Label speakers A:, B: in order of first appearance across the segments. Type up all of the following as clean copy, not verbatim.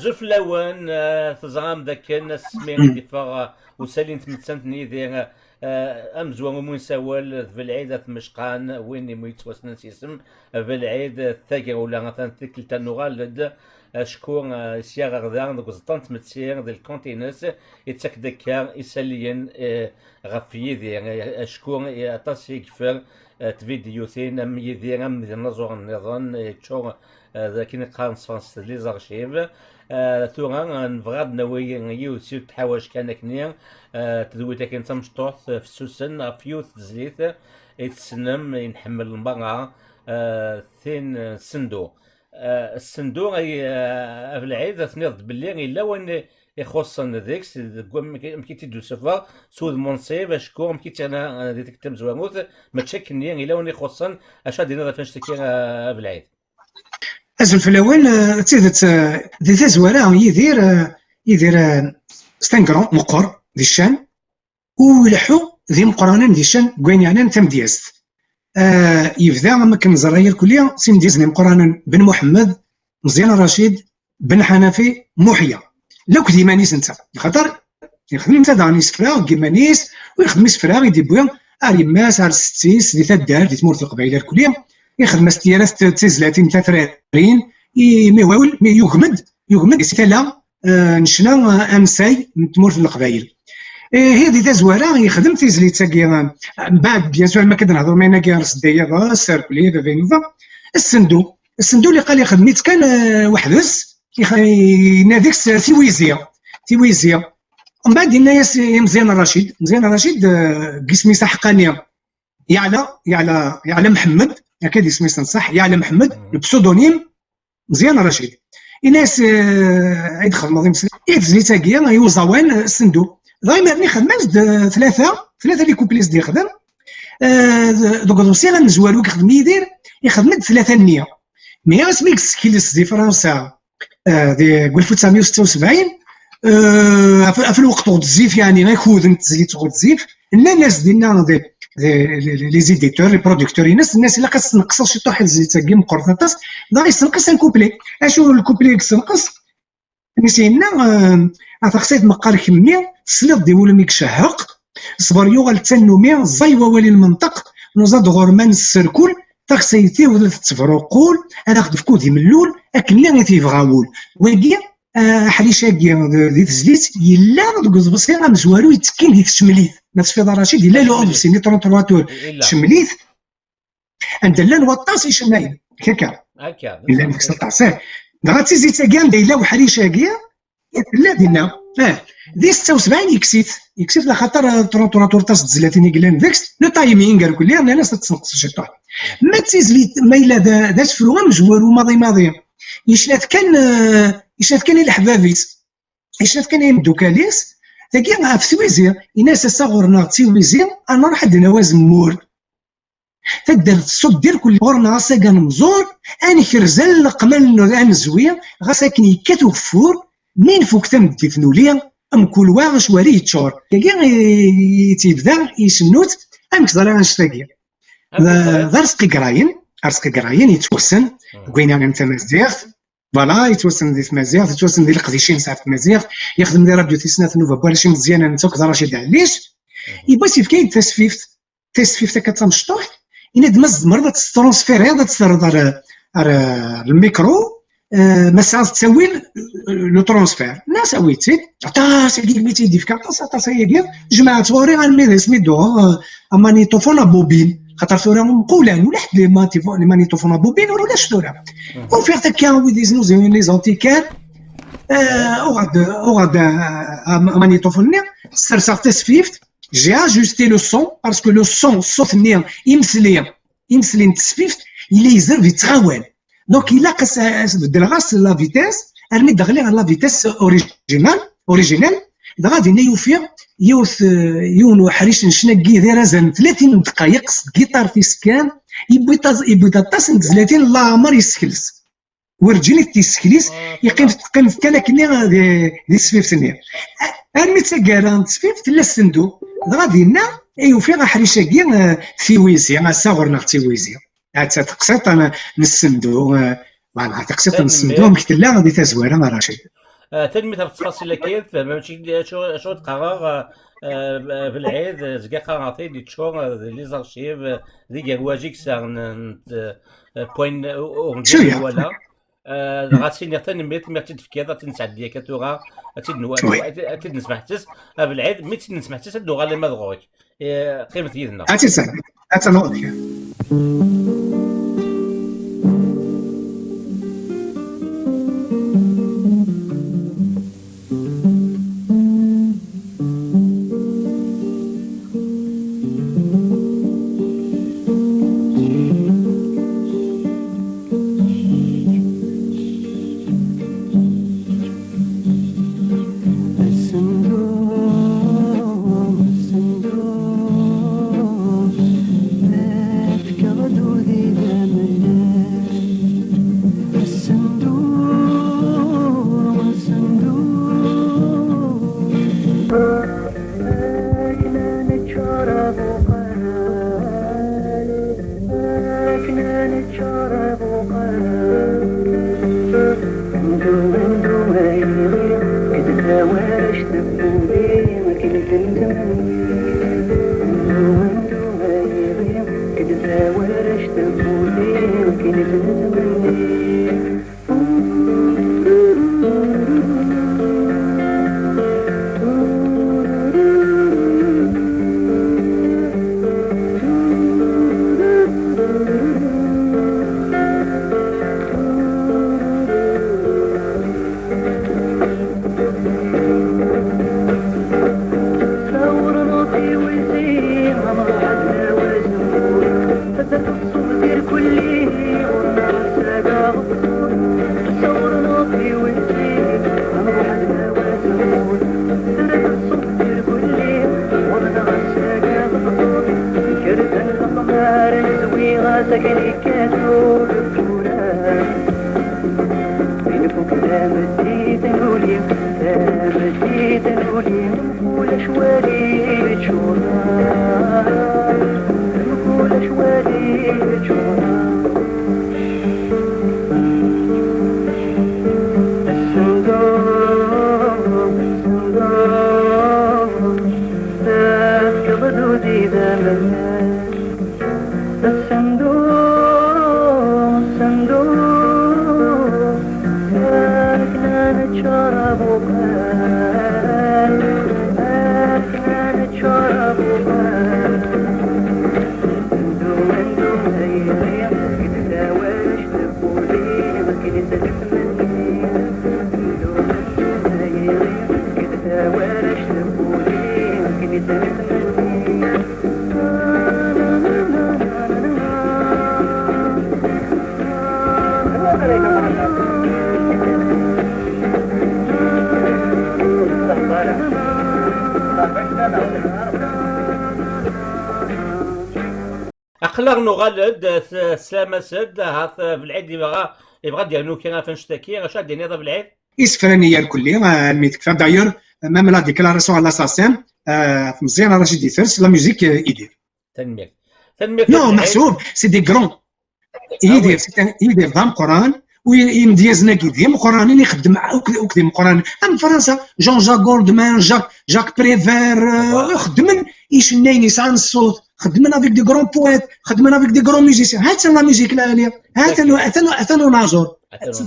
A: زوف لون تزغام ذاك الناس سمين دفاع وسالين تمتسنت نيدي امزوان ومون سوال في العيد مشقان وين يتوسن سيسم في العيد ثاقي ولا مثلا تكل تنوغال شكون سياغ غدا دوك زطانت متسير ديال الكونتينوس يتاك دكا يساليين غفي يدي شكون اطاس يكفر تفيديوثين ام يدي ام نزور النظام تشو ذاك قارن فرنسا لي زارشيف ثورا نفغاد نوي يوسف تحواش كان كنيا تدويتا كان تمشطوط في السوسن فيوث زليت يتسنم ينحمل المرأة ثين صندوق الصندوق في العيد تنيض باللي الا وين يخصن ديكس مكي تدو سفر سود منصيب اشكو مكي انا ديك تم زوانوت ما تشكني الا وين يخصن اش غادي فاش تكي في العيد
B: ازل في الاول تيدت دي تزواره يدير ستانكرون مقر دي الشام ويلحو ذي مقرانا دي الشام كوين يعني تمدياست يبدا ما كنزريا الكليه سيمديزني مقرانا بن محمد مزيان رشيد بن حنفي محيا لو كدي مانيس انت خاطر يخدم انت داني سفراغ كيمانيس ويخدم سفراغ يدي بويا اري ماس ار ستيس دي تدار دي تمورت القبائل الكليه يخدم ستيالات تزلاتين تاثرين ميوال مي يغمد استلا نشنا امساي تمورت القبائل هذه تزواره يخدم تيزلي تاكي بعد بيان سور ما كنهضروا معنا كاع الصدايه السيركلي فينوفا الصندوق اللي قال يخدميت كان وحدس يناديك تيويزيا ومن بعد دينا مزيان الرشيد قسمي صح حقانيه يعلى محمد هكا اسمي صح يعلى محمد البسودونيم مزيان الرشيد الناس عيد خدمه يتزلي تاكي يوزاوان الصندوق دايما راني خدمت ثلاثه لي كوبليس ديال خدم دوك دوسي غنزوالو كيخدم يخدم ثلاثه النيه مي اسميك سكيلس دي فرنسا دي 1976 في الوقت الزيف يعني غيكود تزيت الزيف الناس ديالنا لي زيديتور لي برودكتور الناس اللي كتنقص شي طوح زيت كي مقرطاس دا يسنقص ان كوبلي اشو الكوبلي كتنقص نسينا خصيت مقال كميه سلط ديالو ميك شهق صبر يوغ التنميه زايوا ولي المنطق نزاد غورمان السركول تاكسيتي ولا تفرقول انا خد فكودي من الاول اكلنا تيفغاول ويجي حريشاكي دي تزليت يلا دوك البصيره مزوالو يتكين ديك الشمليت نفس في رشيد الا لو اوبس سيني ترونترواتور شمليت عند لا نوطاس يشنايد هكا الا ديك الطاسه دغا تيزي تاكان دايلا وحريشاكي لا دينا دي 76 يكسيت لخاطر ترونتوراتور تاس تزلاتيني كلان ديكس لو تايمينغ قال كلي انا ناس تنقص شي طاح ما تيزلي ما الا داز فروغ مجوالو ماضي يشلات كان الحبابيت يشلات كان يمدوكاليس تاكي في سويزير الناس صغرنا تسويزير انا راح عندنا وزن مور تقدر الصوت ديال كل غورنا غاسا كان مزور اني خرزل قمل ان زوير غاسا كني كتوفور من فوق تمدي فنوليا ام كل واغش وري تشور تاكي تيبدا يشنوت ام كزرا نشتاكي رزقي قراين يتوسن كوينا انت مزيغ فوالا يتوسن ديال مزيغ يتوسن ديال القديشين ساعه مزيغ يخدم لي راديو تيسنات نوفا بالشي مزيان انت كزرا شي علاش يبغي كاين تسفيف كتمشطوح انا دمز مرض ترونسفير هذا تصرد على الميكرو مساله تسوي لو ترونسفير لا سويتي عطا سيدي ميتي دي فكاطاس عطا سيدي جماعه صوري غنمي سميتو مانيتوفون بوبين خاطر ثورة مقولان ولا حد لي مانيتوفون بوبين ولا ثورة وفي تاكا ويدي زنوزين لي زونتيكان وغاد مانيتوفون سرسار تسفيفت جي اجوستي لو سون باسكو لو سون الصوت نير يمسلين تسفيفت اللي يزرف يتغاول دونك الا قاس بدل غاس لا فيتاس ارمي دغلي على لا فيتاس اوريجينال دا غادي يوفي يونو حريش نشناكي دايره زان 30 دقائق كيطار في سكان يبدا طاس 30 لا عمر يسكلس ورجلي تيسكليس يقيم كان كني دي سفيف تنير ارمي تاكارا سفيف لا الصندوق غادي لنا يوفي غا حريشاكي في ويزي ما صغرنا في ويزي حتى تقسيط انا نسندو معناتها تقسيط نسندو مكتلا غادي تزويره رشيد
A: تنمية التفاصيل كاين ماشي شو تقرر في العيد زكا قراطي دي تشور لي زارشيف دي كواجيك سان بوين اورجين
B: شويه
A: ولا غاسين تنمية ما تدفكي هذا تنسعد ديك توغا
B: وي
A: تد نسمحتس في العيد مي تنسمحتس الدوغا اللي ما دغوك قيمة يدنا.
B: هاتي سهل هاتي نوض
A: اقلق نغلد سلامة سد هات في العيد يبغى ديالو كي فنشتكي اش ديني هذا في العيد
B: اسفرانيه الكلي ميتك داير ميم لا ديكلاراسيون على لاساسين مزيان رشيد يفرس لا ميوزيك يدير
A: تنميك
B: نو محسوب سي دي غرون يدير ضام قران ويمديازنا قديم قراني اللي يخدم وكديم قران ام فرنسا جون جاك غولدمان جاك بريفير خدمن يشنين يسعى الصوت خدمنا افيك دي غرون بويت خدمنا افيك دي غرون ميوزيسيان هات لا ميوزيك العاليه هات نازور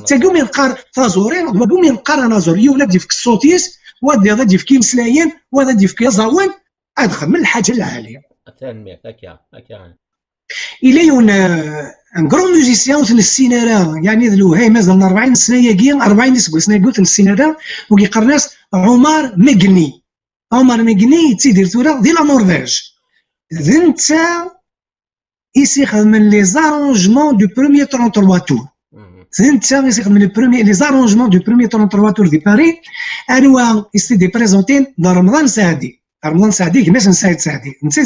B: تلقاو من قار تازورين وبو من قار نازور يولد ديفك الصوتيس وهذا ديفك مسلايين وهذا ديفك زاوين ادخل من الحاجه العاليه
A: تنميك هكا
B: الى يون ان غرون ميوزيسيان وثن السينارا يعني ذلو هاي مازال 40 سنه ياكي 40 سنه قلت السينارا وكيقرناس عمر ميغني تيدير تورا ديال لا نورفيج ذنتا يسي خدم لي زارونجمون دو بروميير 33 تور ذنتا يسي خدم لي زارونجمون دو بروميير 33 تور دي باري انوا يسي دي بريزونتين دا رمضان سعدي كما سعيد سعدي انت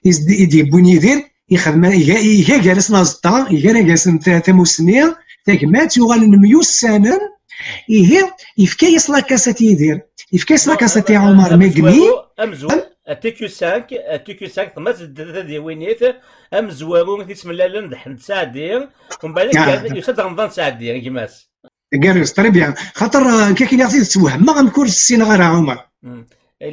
B: يدي بوني يدير يخدم يا جالس نازطا يا جالس تموسنيا تاكمات يغال نميوس سنن يفكايس لاكاسات يدير يفكايس لاكاسات عمر ميغني
A: امزوان تيكو 5 ما زدت دي وينيت امزوارو تسمى لا ندحن سعدي ومن بعد يسد رمضان سعدي كيماس
B: كاريوس تري بيان، خاطر كاين يعطي توهم ما غنكون السينا غير عمر،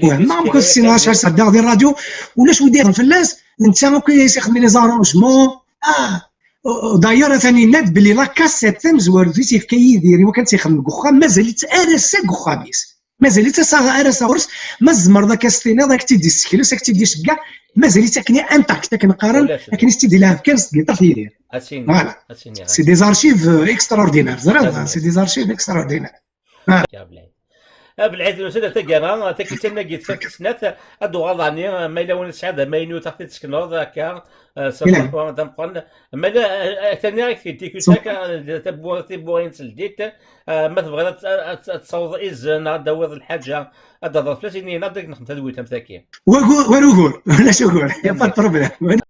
B: وهم ما غنكون السينا شحال صدق غادي الراديو ولا شو داير فلاس انت ممكن يخدم لي زارونجمون. داير ثاني ناد بلي لا كاسيت مزوار في كيدير وكان تيخدم كوخا مازال ارسا كوخا بيس مازال تسا ارسا ورس مازمر ذاك السينا ذاك تيدي السكيلس ذاك تيدي شكاع مازال تاكني انتاكت كنقارن لكن تيدي لها كنز كيطير يدير. فوالا سي دي زارشيف اكستراوردينير زرا سي دي زارشيف اكستراوردينير.
A: بالعيد الوسيله تاكانا تاكيتنا قيت فات سنات ادو غاضاني ما الا وين سعاده ما ينو تحت تسكنوض هكا سافر تنقل ما لا ثاني راك تيك ساكا تبوين سلديت ما تبغى تصوض اذن دوض الحاجه هذا ضرب فلاسيني نضيك نخدم تدويت مساكين
B: وروغور ولا شو يا با بروبليم.